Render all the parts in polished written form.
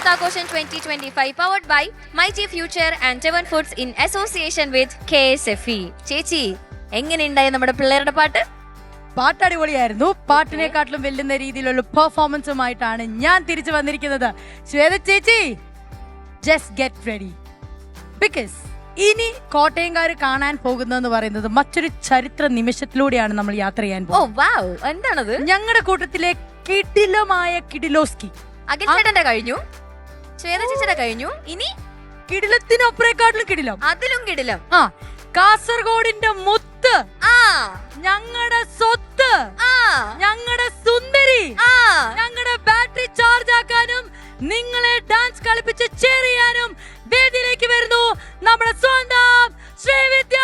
Ottakosan 2025 powered by Mighty Future and Tevan Foods in association with KSFE. ചേച്ചി എങ്ങനെയുണ്ടായി നമ്മുടെ പിള്ളേരുടെ പാട്ട്? പാട്ട് അടിപൊളിയായിരുന്നു. പാട്ടിനെക്കാട്ടിലും വെല്ലുന്ന രീതിയിലുള്ള പെർഫോമൻസുമായിട്ടാണ് ഞാൻ തിരിച്ചു വന്നിരിക്കുന്നത്. ശ്വേത ചേച്ചി, ജസ്റ്റ് ഗെറ്റ് റെഡി, ബിക്കോസ് ഇനി കോട്ടയംകാർ കാണാൻ പോകുന്നതെന്ന് പറയുന്നത് മറ്റൊരു ചരിത്ര നിമിഷത്തിലൂടെയാണ് നമ്മൾ യാത്ര ചെയ്യാൻ പോകുന്നത്. എന്താണത്? ഞങ്ങളുടെ കൂട്ടത്തിലെ കിടിലമായ കിടിലോസ്കി അഖിൽചേട്ടന്റെ കഴിഞ്ഞു, ശ്വേത ചേച്ചിയുടെ കഴിഞ്ഞു, ഇനി കിടിലത്തിനപ്പുറേക്കാട്ടിലും കിടിലം, അതിലും കിടിലം. കാസർഗോഡിന്റെ മുത്ത്, ഞങ്ങളുടെ സ്വത്ത്, ഞങ്ങളുടെ സുന്ദരി, ഞങ്ങളുടെ ബാറ്ററി ചാർജ് ആക്കാനും നിങ്ങളെ ഡാൻസ് കളിപ്പിച്ച് ചേറിയാനും വേദിയിലേക്ക് വരുന്നു നമ്മുടെ സ്വന്തം ശ്രീവിദ്യ.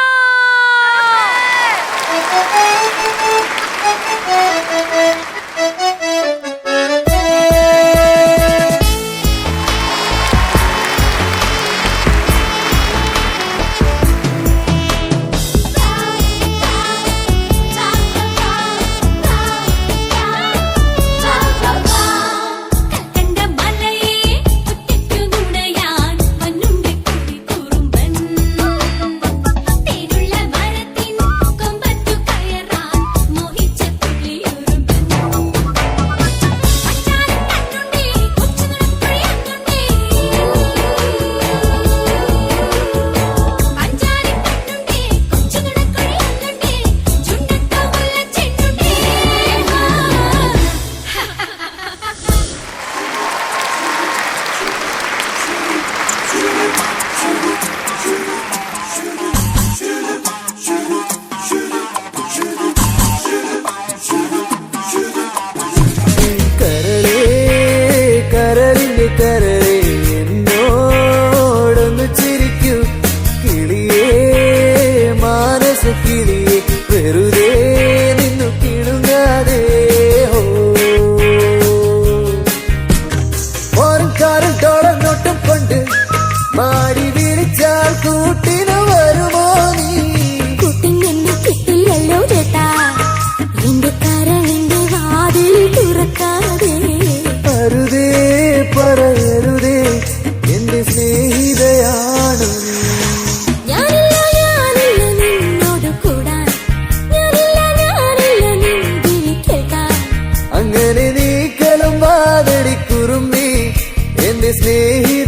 കരളേ എന്നോടൊന്ന് ചിരിക്കൂ കിളിയേ, മാനസ കിളിയേ, വെറുതെ നിന്നു കിടുങ്ങാതെ. ഓരക്കാരൻ തോളന്നോട്ടം കൊണ്ട് മാടി വിളിച്ചാൽ കൂട്ടിന് വരുമോ നീ? കുട്ടിങ്ങെന്നെ കിട്ടില്ലല്ലോ ചേട്ടാ, എന്റെ കരളിന്റെ വാതിൽ തുറക്കാതെ. അരുതേ പറയരുതേ, എന്റെ സ്നേഹിതയാണ് ഞാനില്ല നിന്നോട് കൂടാൻ, ഞാനില്ല നിൻ അങ്ങനെ നീ കലം വാതടി കുറുമ്പി, എന്റെ സ്നേഹി